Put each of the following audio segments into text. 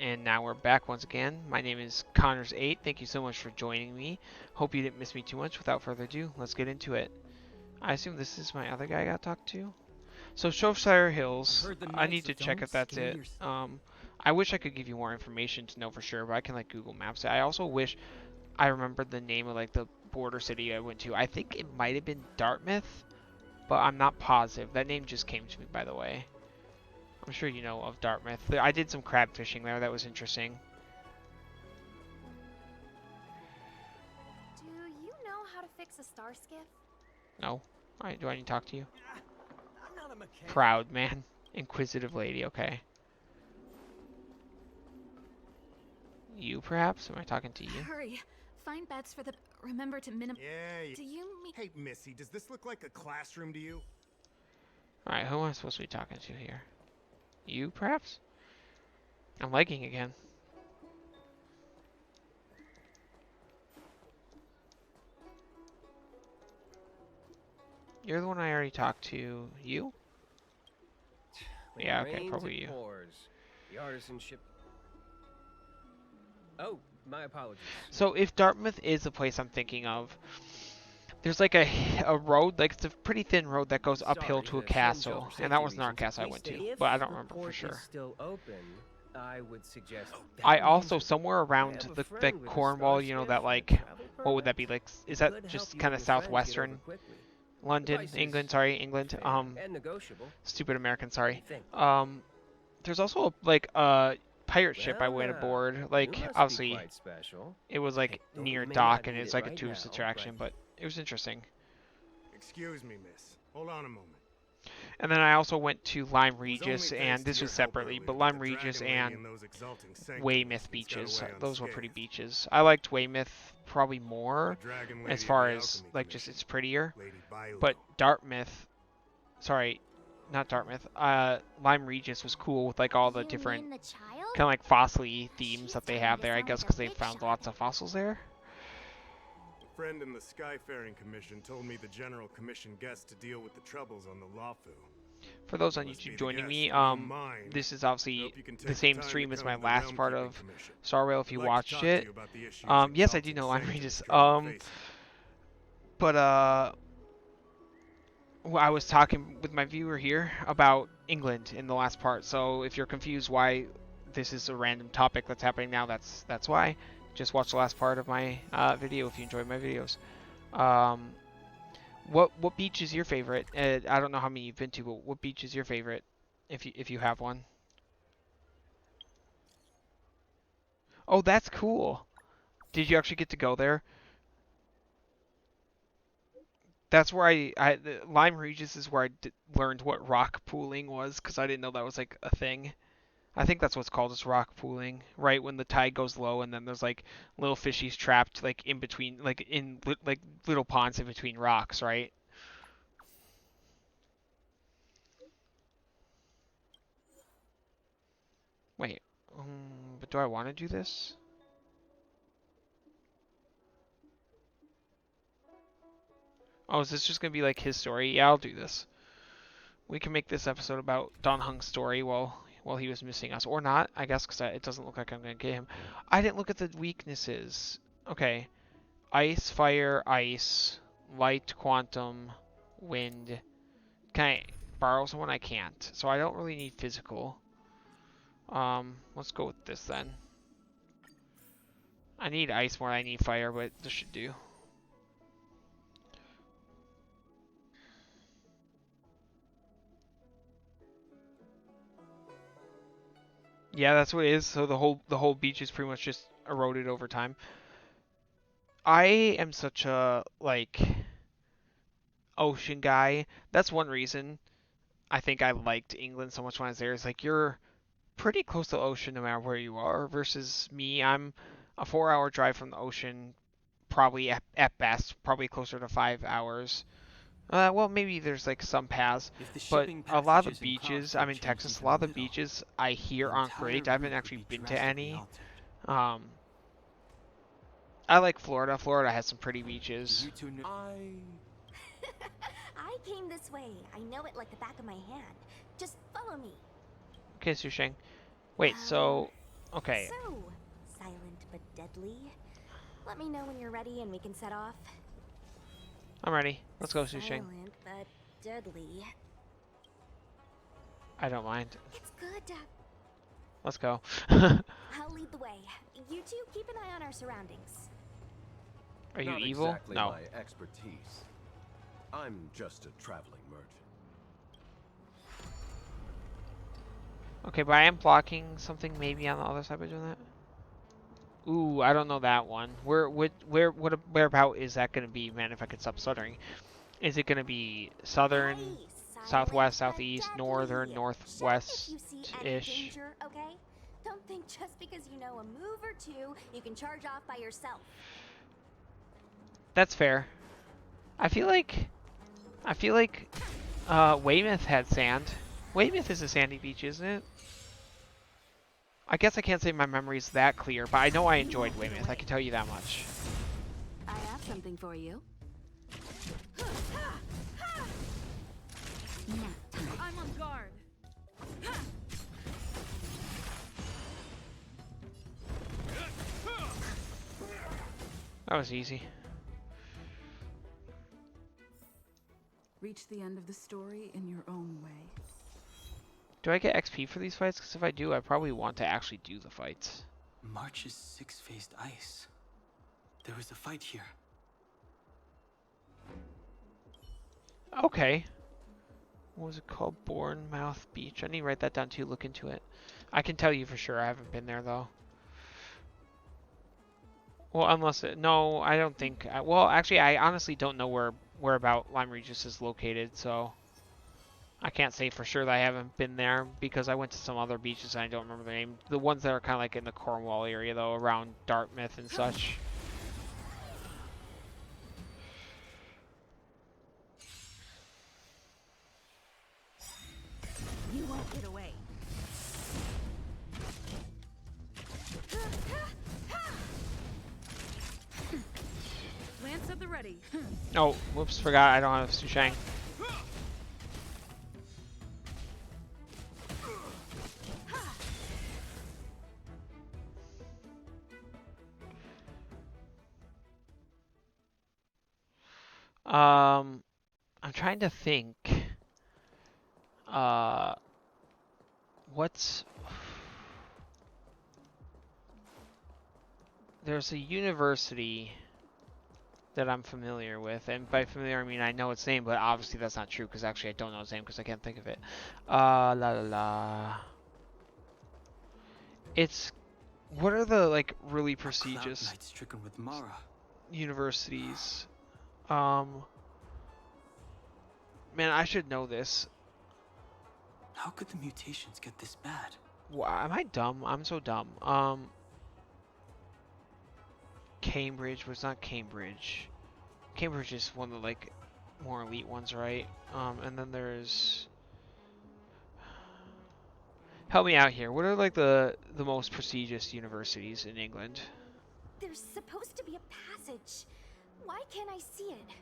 And now we're back once again. My name is Connors8. Thank you so much for joining me. Hope you didn't miss me too much. Without further ado, let's get into it. I assume this is my other guy I got to talk to. So Shropshire Hills, I need to check if that's it. I wish I could give you more information to know for sure, but I can like Google Maps it. I also wish I remembered the name of like the border city I went to. I think it might have been Dartmouth, but I'm not positive. That name just came to me, by the way. I'm sure you know of Dartmouth. I did some crab fishing there. That was interesting. Do you know how to fix a star skiff? No? Alright, do I need to talk to you? I'm not a mechanic. Proud man. Inquisitive lady, okay. You, perhaps? Am I talking to you? Hurry. Find beds for the... Remember to Yeah. Do you mean... Hey, Missy, does this look like a classroom to you? Alright, who am I supposed to be talking to here? You, perhaps? I'm lagging again. You're the one I already talked to. You? Yeah, okay, probably you. The artisanship. Oh, my apologies. So if Dartmouth is the place I'm thinking of, there's like a road, like it's a pretty thin road that goes uphill to a castle, and that wasn't our castle I went to, but I don't remember for sure. Still open, I would suggest. I also somewhere around the Cornwall, you know, that like, what would that be like? Is that just kind of southwestern London, England? Sorry, England. Stupid American. Sorry. There's also like a pirate ship I went aboard. Like obviously, it was like near dock and it's like a tourist attraction, but it was interesting. Excuse me, miss. Hold on a moment. And then I also went to Lyme Regis, and this was separately, but Lyme Regis and Weymouth beaches. Those were pretty beaches. I liked Weymouth probably more as far as like just it's prettier. But Dartmouth, sorry, not Dartmouth. Lyme Regis was cool with like all the different kind of like fossil-y themes that they have there. I guess because they found lots of fossils there. A friend in the Skyfaring Commission told me the General commissioned guests to deal with the troubles on the Lawfu. For those on YouTube joining me, this is obviously the same stream as my last part of Star Rail if you watched it. Yes, I do know Lyme Regis. But I was talking with my viewer here about England in the last part, so if you're confused why this is a random topic that's happening now, that's why. Just watch the last part of my video if you enjoy my videos. What beach is your favorite? I don't know how many you've been to, but what beach is your favorite, if you have one? Oh, that's cool. Did you actually get to go there? That's where Lyme Regis is where I learned what rock pooling was, because I didn't know that was like a thing. I think that's what's called, is rock pooling, right? When the tide goes low and then there's like little fishies trapped like in between, like in like little ponds in between rocks, right? Wait, but do I want to do this? Oh, is this just gonna be like his story? Yeah, I'll do this. We can make this episode about Don Hung's story while he was missing us, or not, I guess, because it doesn't look like I'm gonna get him. I didn't look at the weaknesses. Okay, ice, fire, ice, light, quantum, wind. Can I borrow someone? I can't, so I don't really need physical. Let's go with this then. I need ice more than I need fire, but this should do. Yeah, that's what it is. So the whole beach is pretty much just eroded over time. I am such a like ocean guy. That's one reason I think I liked England so much when I was there. Is like you're pretty close to the ocean no matter where you are. Versus me, I'm a 4-hour drive from the ocean, probably at best, probably closer to 5 hours. Well, maybe there's like some paths, but a lot of the beaches, I'm in Texas, a lot of the beaches I hear aren't great. I haven't actually been to any. I like Florida. Florida has some pretty beaches. I came this way. I know it like the back of my hand. Just follow me. Okay, Susheng. Wait, so Okay, So, silent but deadly. Let me know when you're ready and we can set off. I'm ready. Let's go, Susheng. Silent but deadly. I don't mind. It's good. Let's go. I'll lead the way. You two keep an eye on our surroundings. Are you Not evil? exactly No. my expertise. I'm just a traveling merchant. Okay, but I am blocking something maybe on the other side by doing that. Ooh, I don't know that one. Where about is that gonna be, man? If I could stop stuttering, is it gonna be southern, Hey, southwest, silent but southeast, northern, deadly. Shout if you see any northwest-ish? danger, okay? Don't think just because you know a move or two, you can charge off by yourself. That's fair. I feel like Weymouth had sand. Weymouth is a sandy beach, isn't it? I guess I can't say my memory's that clear, but I know I enjoyed Weymouth. I can tell you that much. I have something for you. I'm on guard. That was easy. Reach the end of the story in your own way. Do I get XP for these fights? Because if I do, I probably want to actually do the fights. March's six-faced ice. There was a fight here. Okay. What was it called? Bournemouth Beach. I need to write that down too, look into it. I can tell you for sure. I haven't been there though. Well, unless it, no, I don't think. Well, actually, I honestly don't know where about Lyme Regis is located, so I can't say for sure that I haven't been there because I went to some other beaches and I don't remember the name. The ones that are kind of like in the Cornwall area though, around Dartmouth and such. You won't get away. Lance at the ready. Oh, whoops, forgot I don't have Sushang. I'm trying to think. What's... There's a university that I'm familiar with, and by familiar I mean I know its name, but obviously that's not true because actually I don't know its name because I can't think of it. La la la. It's... What are the, like, really prestigious Cloud Knight stricken with Mara. universities? Man, I should know this. How could the mutations get this bad? Am I dumb? I'm so dumb. Cambridge was not Cambridge. Cambridge is one of the, like, more elite ones, right? And then there's... Help me out here. What are, like, the most prestigious universities in England? There's supposed to be a passage. Why can't I see it?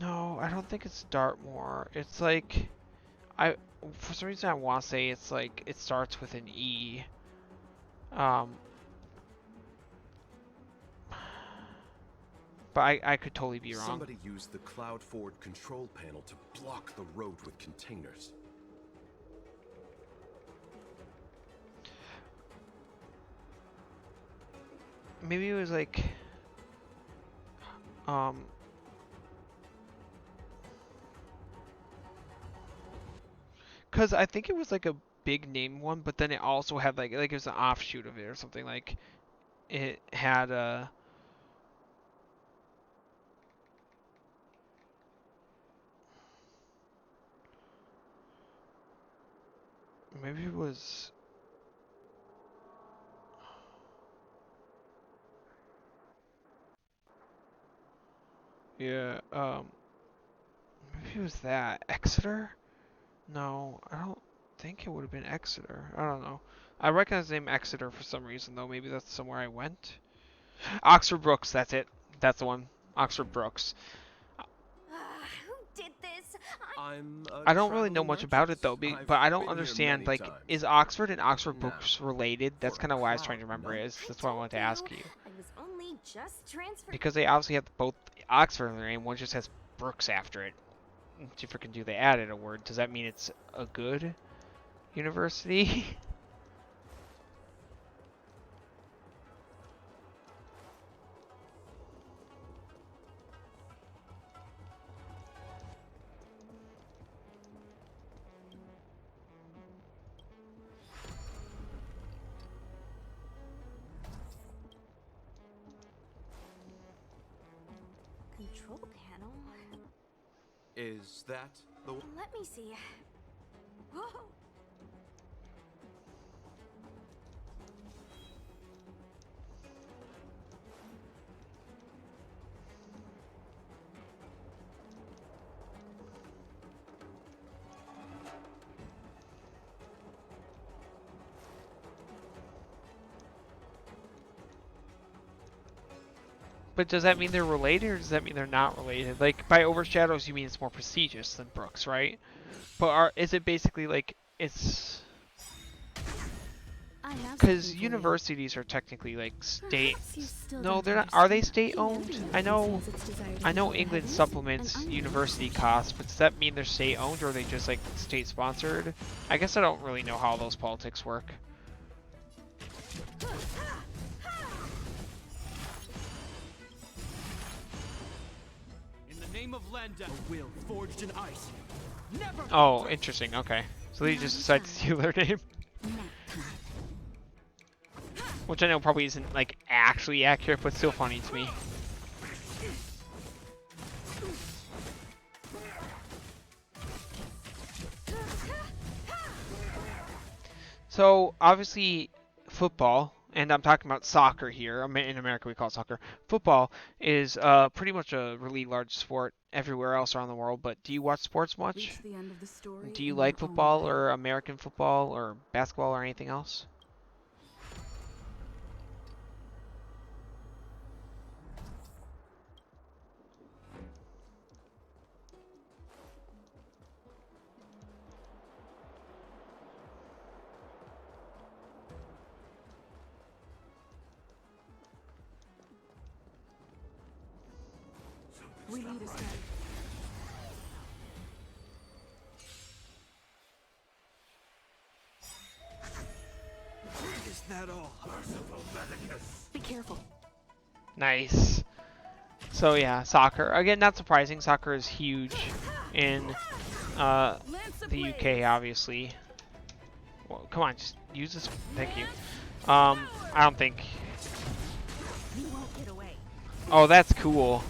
No, I don't think it's Dartmoor. It's like... For some reason I want to say it's like... It starts with an E. But I could totally be wrong. Somebody used the cloud forward control panel to block the road with containers. Maybe it was like... Because I think it was like a big name one, but then it also had like it was an offshoot of it or something. Like it had a... Maybe it was... Yeah, maybe it was that. Exeter? No, I don't think it would have been Exeter. I don't know. I recognize the name Exeter for some reason, though. Maybe that's somewhere I went. Oxford Brooks, that's it. That's the one. Oxford Brooks. Who did this? I'm I'm a I don't really know traveling much about it merchant. though, I've but I don't been here understand, many like, times. is Oxford and Oxford Now, books related? That's for kind of a why I was trying to crown, remember no? is. That's why I wanted to ask you. I was only just transferred. Because they obviously have both Oxford in their name, one just has Brooks after it. If freaking do they added a word, does that mean it's a good university? Control panel. Is that the one? Let me see. Whoa. But does that mean they're related, or does that mean they're not related? Like, by overshadows, you mean it's more prestigious than Brooks, right? But is it basically like it's I have because something for you. universities are technically like state? Perhaps you still No, don't they're not. Are they understand. state owned? I know England supplements university costs, but does that mean they're state owned, or are they just like state sponsored? I guess I don't really know how those politics work. In the name of Landa, a will forged in ice. Never. Oh, interesting. Okay, so they just decide to steal their name, which I know probably isn't like actually accurate, but still funny to me. So obviously, football, and I'm talking about soccer here. In America, we call it soccer. Football is pretty much a really large sport everywhere else around the world. But do you watch sports much? Reach the end of the story Do you in like your own football way. or American football or basketball or anything else? We need a strategy. Is that all? Be careful. Nice. So yeah, soccer. Again, not surprising. Soccer is huge in the UK, obviously. Well, come on, just use this. Thank you. I don't think. You won't get away. Oh, that's cool.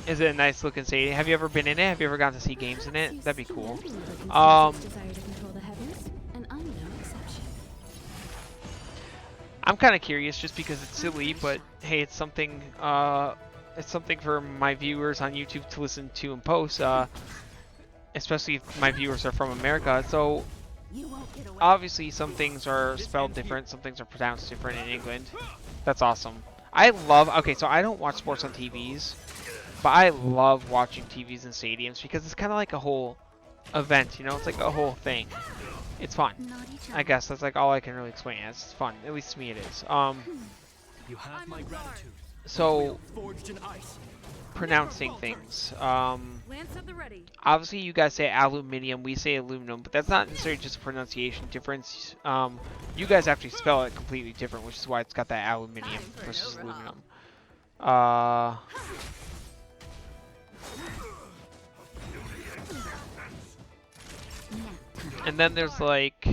Is it a nice looking stadium? Have you ever been in it? Have you ever gotten to see games in it? That'd be cool. I'm kind of curious just because it's silly, but hey, it's something for my viewers on YouTube to listen to and post, especially if my viewers are from America. So You won't get away. obviously some things are spelled different, some things are pronounced different in England. That's awesome. Okay, so I don't watch sports on TVs, but I love watching TVs in stadiums because it's kind of like a whole event, you know? It's like a whole thing. It's fun. I guess that's like all I can really explain. It's fun. At least to me it is. You have my gratitude. So Forged in ice. pronouncing things. Lance at the ready. Obviously you guys say aluminium, we say aluminum, but that's not necessarily just a pronunciation difference. You guys actually spell it completely different, which is why it's got that aluminium Time for an versus overhaul. aluminum. And then there's like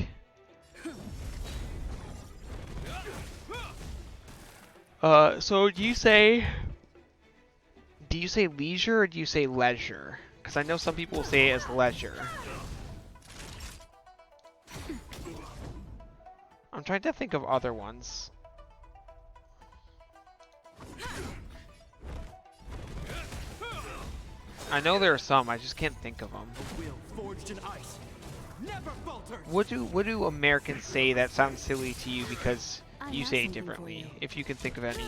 so do you say leisure or do you say leisure? Because I know some people say it as leisure. I'm trying to think of other ones. I know there are some, I just can't think of them. A will forged in ice. Never falters. What do Americans say that sounds silly to you because I you have say it something for differently? you. If you can think of any.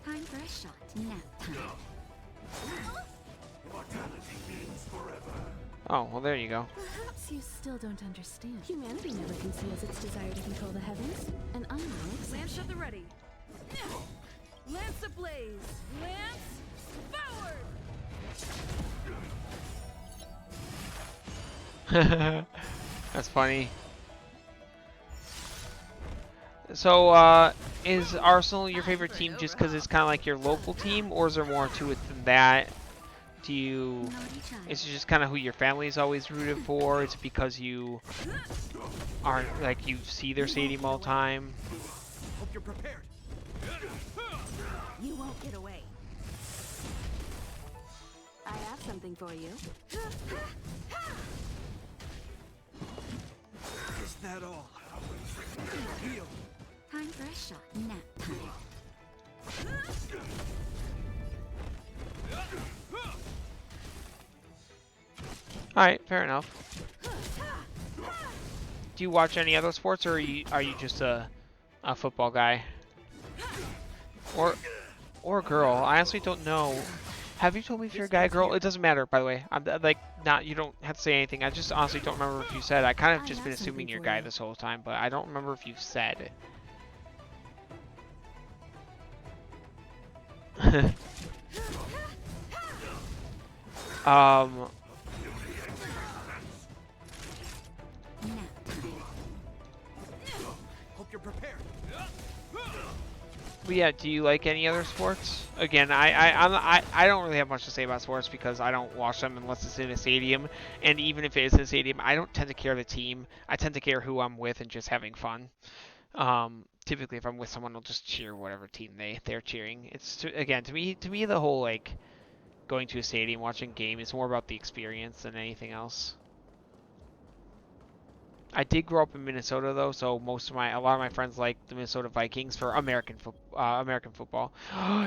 Time for a shot. Nap time. Oh, well, there you go. Perhaps you still don't understand. Humanity never conceals its desire to control the heavens, and I'm no exception. Lance at the ready. Lance ablaze. Lance forward. That's funny. So, is Arsenal your favorite team just because it's kind of like your local team, or is there more to it than that? Do you... Is it just kind of who your family's always rooted for? Is it because you aren't, like, you see their stadium all the time? Hope you're prepared. You won't get away. I have something for you. Is that all? Heal. Time for a shot. Nap time. Alright, fair enough. Do you watch any other sports, or are you just a football guy? Or girl? I honestly don't know. Have you told me if you're a guy or girl? It doesn't matter, by the way. I'm like, not, you don't have to say anything. I just honestly don't remember if you said. I kind of just been assuming you're a guy this whole time, but I don't remember if you've said. um, Hope you're prepared. but yeah, do you like any other sports? Again, I don't really have much to say about sports because I don't watch them unless it's in a stadium, and even if it is in a stadium, I don't tend to care the team. I tend to care who I'm with and just having fun. Typically, if I'm with someone, I'll just cheer whatever team they're cheering. It's again, to me, the whole like going to a stadium, watching a game is more about the experience than anything else. I did grow up in Minnesota though, so a lot of my friends like the Minnesota Vikings for American football.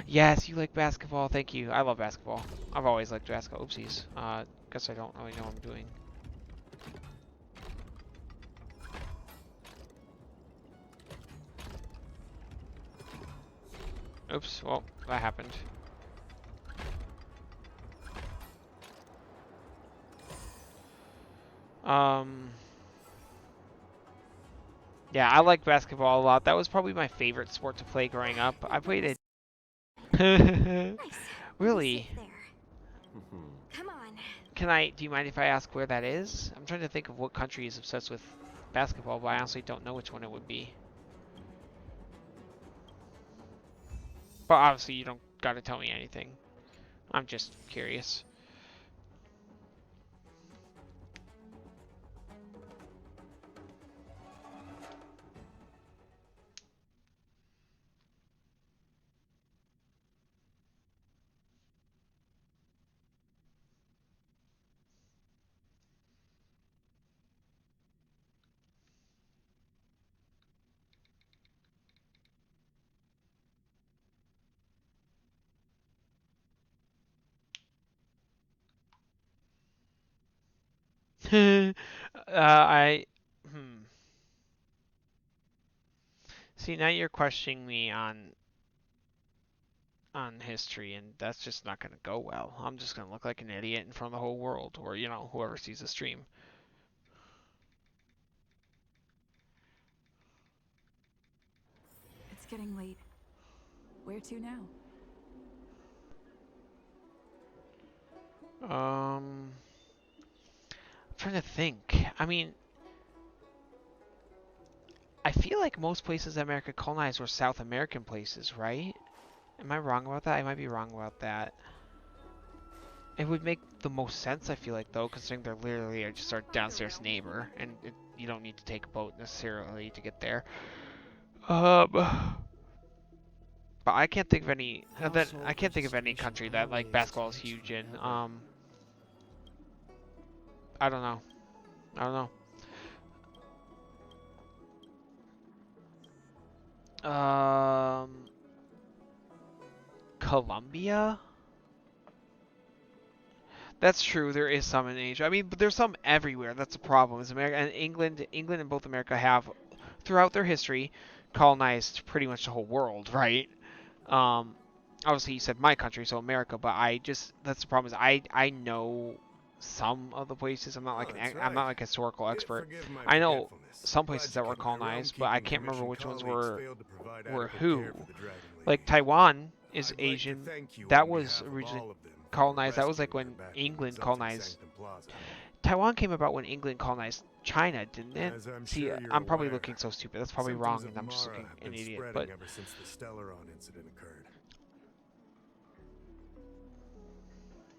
Yes, you like basketball. Thank you. I love basketball. I've always liked basketball. Oopsies. Guess I don't really know what I'm doing. Oops. Well, that happened. Yeah, I like basketball a lot. That was probably my favorite sport to play growing up. I played it. Nice. Really? Sit there. Come on. Do you mind if I ask where that is? I'm trying to think of what country is obsessed with basketball, but I honestly don't know which one it would be. But obviously you don't gotta tell me anything. I'm just curious. I see, now you're questioning me on history, and that's just not gonna go well. I'm just gonna look like an idiot in front of the whole world, or whoever sees the stream. It's getting late. Where to now? I'm trying to think. I mean, I feel like most places that America colonized were South American places, right? Am I wrong about that? I might be wrong about that. It would make the most sense, I feel like, though, considering they're literally just our downstairs neighbor, and you don't need to take a boat necessarily to get there. But I can't think of any. I can't think of any country that like basketball is huge in. I don't know. I don't know. Colombia? That's true. There is some in Asia. I mean, but there's some everywhere. That's the problem. Is America and England and both America have, throughout their history, colonized pretty much the whole world, right? Obviously you said my country, so America, but that's the problem is I know some of the places. I'm not like Oh, that's I'm not right. like a historical expert. Forgive my I know forgetfulness. some Glad places you that were can. Our colonized, but I realm-keeping can't remember commission which ones colleagues failed to provide were adequate care who. for the Dragon Like Lady. Taiwan is I'd like to Asian. thank you That on was behalf of originally all of them for colonized. That was like rescuing when her back in England something colonized. Sanctum Plaza. Taiwan came about when England colonized China, didn't it? As I'm See, sure you're I'm probably aware, looking so stupid. That's probably symptoms wrong, of and I'm just Mara looking have an been idiot. spreading But ever since the Stellaron incident occurred.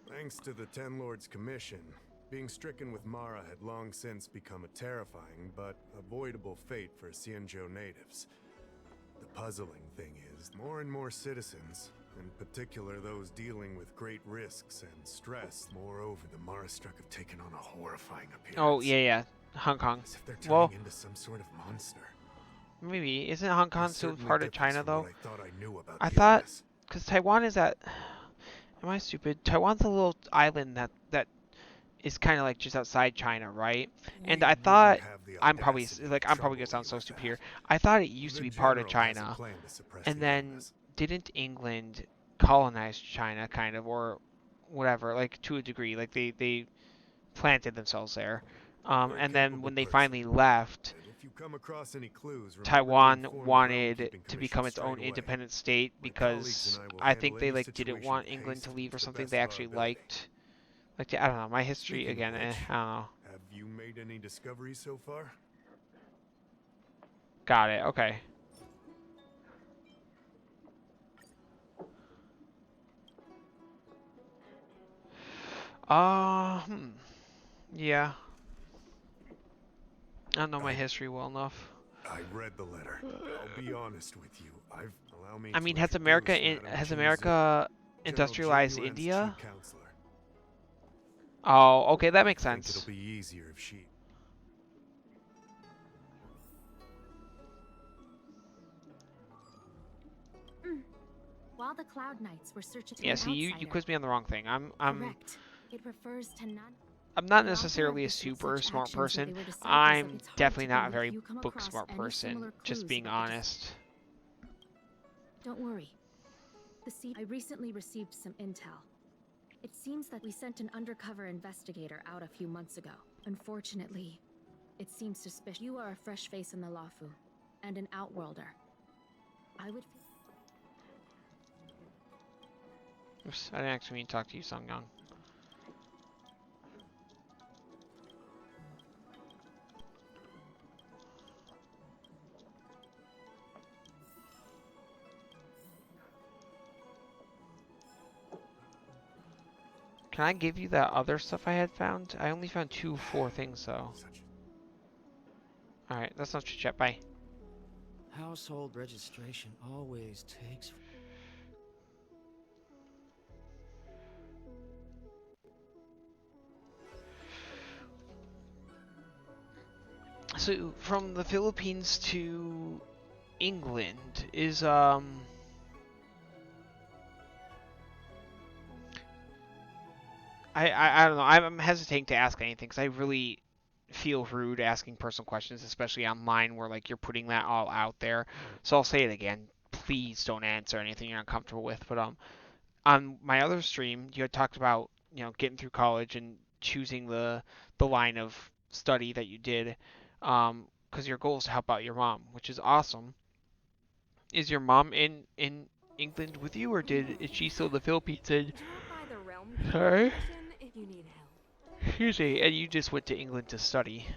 Thanks to the Ten Lords Commission, being stricken with Mara had long since become a terrifying but avoidable fate for Xianzhou natives. The puzzling thing is, more and more citizens, in particular those dealing with great risks and stress, moreover, the Mara struck have taken on a horrifying appearance. oh yeah, Hong Kong. As if they're Well, turning into some sort of monster. maybe isn't Hong Kong This still certainly part of differs China from what though? I thought I knew about I the thought illness. because Taiwan is at. Am I stupid? Taiwan's a little island that is kind of like just outside China, right? And We I wouldn't thought have the I'm probably audacity to like I'm probably gonna trouble sound you so with stupid that. here. I thought it used to The be part of General has a China, plan to suppress and the then illness. didn't England colonize China, kind of, or whatever, like to a degree, like they planted themselves there. You're a And then capable when they person, finally left, and if you come across any clues, remember to Taiwan inform the wanted Realm-Keeping to Commission become its straight own away. independent state My colleagues because and I will I handle think they any like didn't situation want with England to haste leave or to the something. best They of our actually ability. liked I don't know, my history Speaking again. of which, I don't know. have you made any discoveries so far? Got it. Okay. Hmm. Yeah. I don't know my I history well enough. I read the letter. I'll be honest with you. Allow me I to mean, introduce Madame has Qingzi, America General industrialized Jinyuan's India? chief counselor. Oh, okay, that makes I think it'll sense. be easier if she. While the Cloud Knights were searching Yeah, an see, you outsider. quizzed me on the wrong thing. Correct. It refers to none. I'm not The author necessarily of a this super such smart actions where person. they were disciples of I'm it's hard definitely to not a believe very you come book across smart any person, similar just clues being about the honest. Don't worry. I recently received some intel. It seems that we sent an undercover investigator out a few months ago. Unfortunately, it seems suspicious. You are a fresh face in the Lafu, and an outworlder. I would. Oops, I didn't actually mean to talk to you, Sung Young. Can I give you that other stuff I had found? I only found 4 things, though. Alright, that's not chit chat. Bye. Household registration always takes. So, from the Philippines to England is, I don't know. I'm hesitating to ask anything because I really feel rude asking personal questions, especially online where like you're putting that all out there. So I'll say it again. Please don't answer anything you're uncomfortable with. But on my other stream, you had talked about getting through college and choosing the line of study that you did, because your goal is to help out your mom, which is awesome. Is your mom in England with you, or is she still in the Philippines? And Drop by the realm sorry. commission if you need help. Excuse me, and you just went to England to study.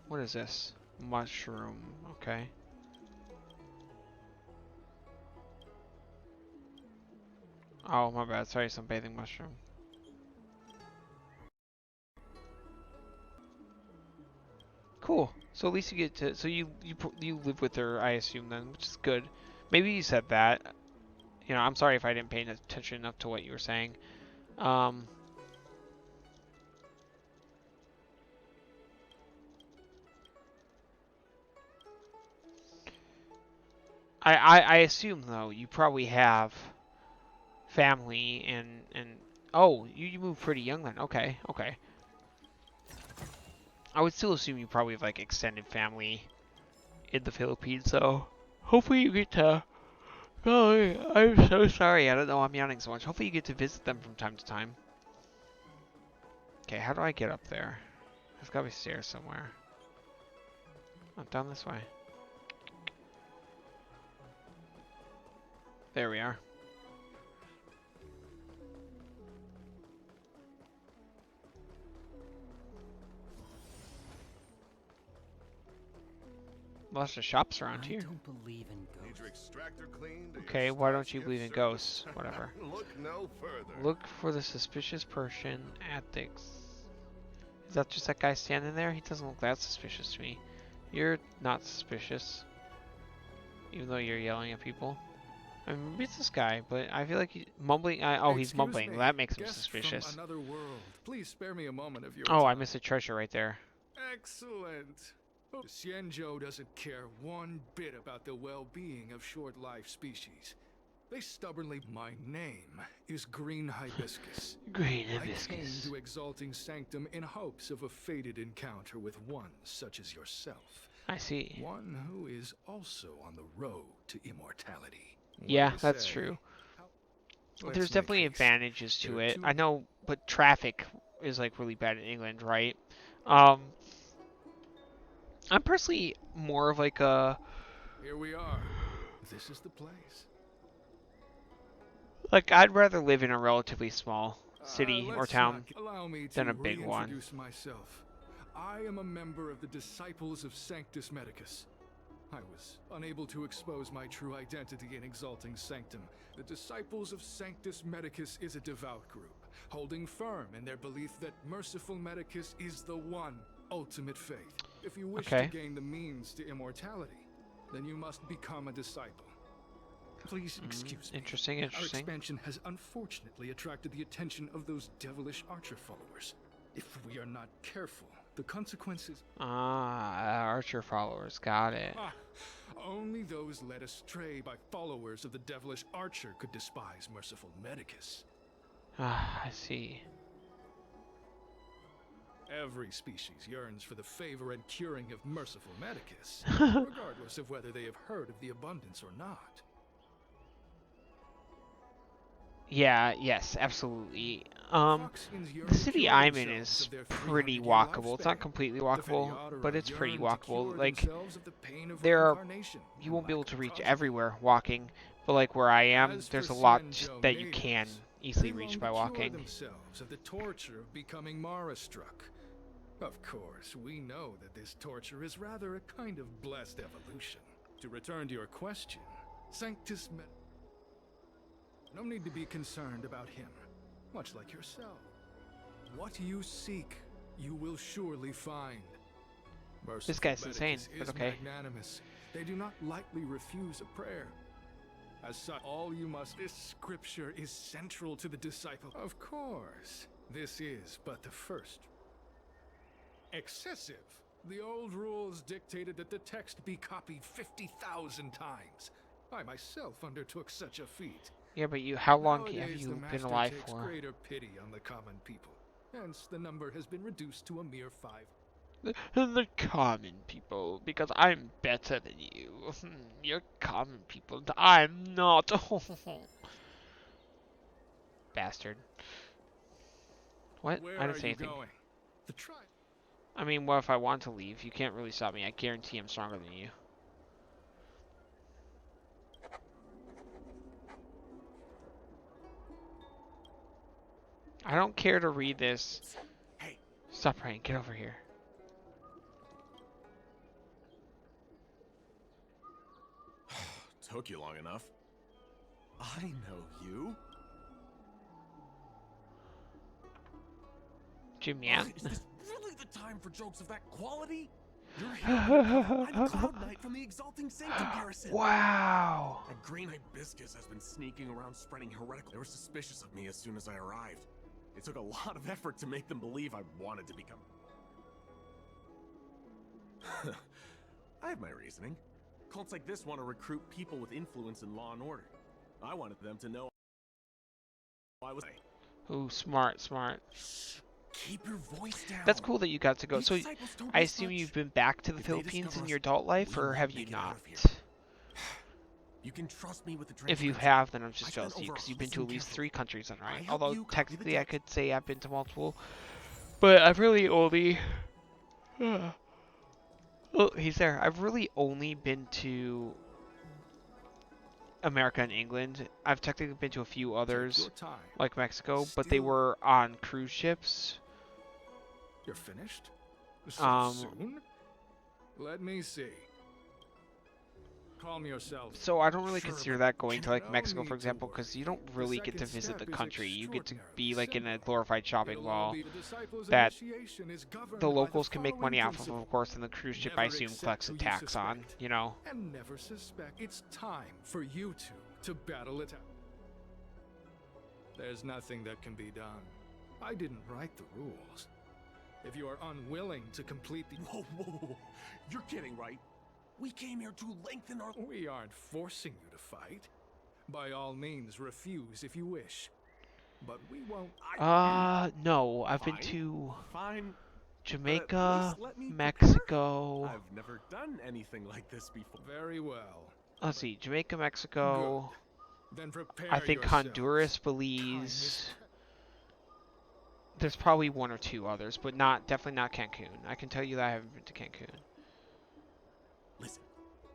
What is this? Mushroom. Okay. Oh, my bad. Sorry, some bathing mushroom. Cool. So at least you get to. So you live with her, I assume then, which is good. Maybe you said that. I'm sorry if I didn't pay attention enough to what you were saying. Um. I assume though you probably have family and oh you moved pretty young then. Okay. I would still assume you probably have like extended family in the Philippines though. Hopefully you get to. Oh, I'm so sorry. I don't know. I'm yawning so much. Hopefully you get to visit them from time to time. Okay, how do I get up there? There's gotta be stairs somewhere. Oh, down this way. There we are. Lots of shops around I here. don't believe in Need your ghosts. extractor cleaned? or your Okay, why don't you starscape believe in serviced? ghosts? Whatever. Look no further. Look for the suspicious person at the... Is that just that guy standing there? He doesn't look that suspicious to me. You're not suspicious. Even though you're yelling at people. I mean, maybe it's this guy, but I feel like he's mumbling. Oh, he's Excuse mumbling. me, That makes him guest suspicious. From another world. Please spare me a moment of your Oh, I time. missed a treasure right there. Excellent. Oh, Xianzhou doesn't care one bit about the well-being of short-life species. They stubbornly. My name is Green Hibiscus. Green I came hibiscus. to Exalting Sanctum in hopes of a fated encounter with one such as yourself. I see. One who is also on the road to immortality. What Yeah, do you that's say? true. Let's There's make definitely haste. advantages to There are it. two- I know, but traffic is like really bad in England, right? I'm personally more of like a Here we are. This is the place. I'd rather live in a relatively small city or Let's town. allow me to than a big one. reintroduce myself. I am a member of the Disciples of Sanctus Medicus. I was unable to expose my true identity in Exalting Sanctum. The Disciples of Sanctus Medicus is a devout group, holding firm in their belief that Merciful Medicus is the one ultimate faith. If you wish Okay. to gain the means to immortality, then you must become a disciple. Please excuse me. Interesting, Our interesting. expansion has unfortunately attracted the attention of those devilish archer followers. If we are not careful, the consequences... Archer followers. Got it. Only those led astray by followers of the devilish archer could despise Merciful Medicus. I see. Every species yearns for the favor and curing of Merciful Medicus, regardless of whether they have heard of the abundance or not. Yeah, yes, absolutely. Foxians yearn The to city cure I'm in themselves is of their pretty 300-year walkable. It's not lifespan. completely The walkable, Feniata but it's pretty yearn to walkable. cure Like, themselves of the pain of there are, reincarnation you and won't be able lack to of reach cosmic. everywhere walking, but like where I am, As there's for a lot Xianzhou that you can natives, easily they reach long by to cure walking. themselves of the torture of becoming Mara-struck. Of course, we know that this torture is rather a kind of blessed evolution. To return to your question, Sanctus Med... No need to be concerned about him, much like yourself. What you seek, you will surely find. This guy's Merciful insane, Medicus but is okay. magnanimous. They do not lightly refuse a prayer. As such, all you must... This scripture is central to the disciple. Of course, this is but the first. Excessive. The old rules dictated that the text be copied 50,000 times. I myself undertook such a feat. Yeah, but how long have Nowadays, you the been master alive takes for? greater pity on the common people. Hence, the number has been reduced to a mere 5. The common people, because I'm better than you. You're common people, and I'm not. Bastard. What? Where I are didn't say you anything. going? The tribe. I mean, what if I want to leave? You can't really stop me. I guarantee I'm stronger than you. I don't care to read this. Hey. Stop praying. Get over here. Took you long enough. I know you. Jim Yan? Is this really the time for jokes of that quality? You're here. I'm Cloud Knight from the Exalting Sanctum Garrison. Wow. That green hibiscus has been sneaking around spreading heretical. They were suspicious of me as soon as I arrived. It took a lot of effort to make them believe I wanted to become... I have my reasoning. Cults like this want to recruit people with influence in law and order. I wanted them to know I was... Ooh, smart, smart. Keep your voice down. That's cool that you got to go. These So, disciples don't I miss assume much. you've been back to the If they Philippines discover in us, your adult life, we or won't have you make it out not? of here. You can trust me with the If you transcription. have, then I'm I just spent jealous of you over because you've been to at 100 least 3 countries then, I right? help Although you copy the technically I text. could say I've been to multiple, but I've really only. Oh, he's there. I've really only been to America and England. I've technically been to a few Take your others, time. like Mexico, but they Still, were on cruise ships. you're finished? So Um, soon? Let me see. Calm yourself. So I don't really Sure, consider but that going to no like Mexico, need for to example, because you worry. don't The really get to second visit the step is country. You get to be extraordinarily like in a simple. glorified shopping It'll all mall be the disciples' that initiation is governed the by locals can make following money off of, principle. course, and the cruise ship I Never assume accept collects a who you tax on, suspect, you know. And never suspect. It's time for you two to battle it out. There's nothing that can be done. I didn't write the rules. If you are unwilling to complete the... Whoa, whoa, whoa. You're kidding, right? We came here to lengthen our... We aren't forcing you to fight. By all means, refuse if you wish. But we won't... No, I've been Fine. to Fine. Jamaica, But at least let me prepare. Mexico. I've never done anything like this before. Very well. Let's see, Jamaica, Mexico. Good. Then prepare I think yourselves. Honduras, Time Belize. is... There's probably 1 or 2 others, but definitely not Cancun. I can tell you that I haven't been to Cancun. Listen,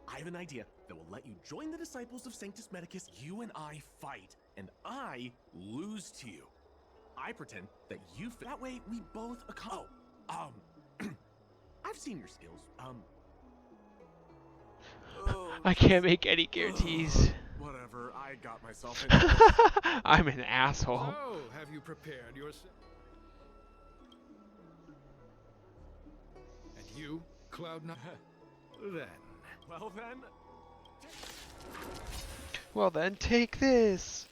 I have an idea that will let you join the disciples of Sanctus Medicus. You and I fight, and I lose to you. I pretend that you that way we both I've seen your skills. I can't make any guarantees. Whatever, I got myself into this. I'm an asshole. So, have you prepared yourself? And you, Cloud9? Then. Well then, Well then, take this.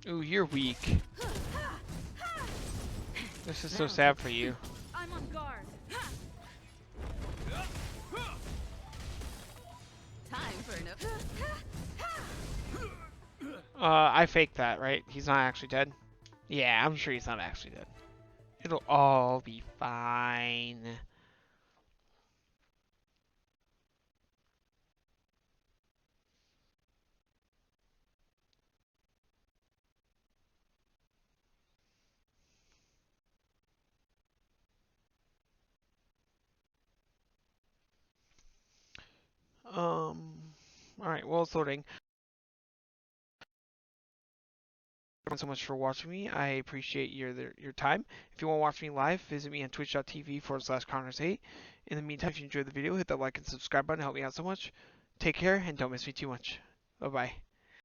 Ooh, you're weak. This is so sad for you. I'm on guard. Time for no. I faked that, right? He's not actually dead? Yeah, I'm sure he's not actually dead. It'll all be fine. Alright, well, it's loading. Thank you so much for watching me. I appreciate your time. If you want to watch me live, visit me on twitch.tv/Connors8. In the meantime, if you enjoyed the video, hit that like and subscribe button. It helped me out so much. Take care and don't miss me too much. Bye bye.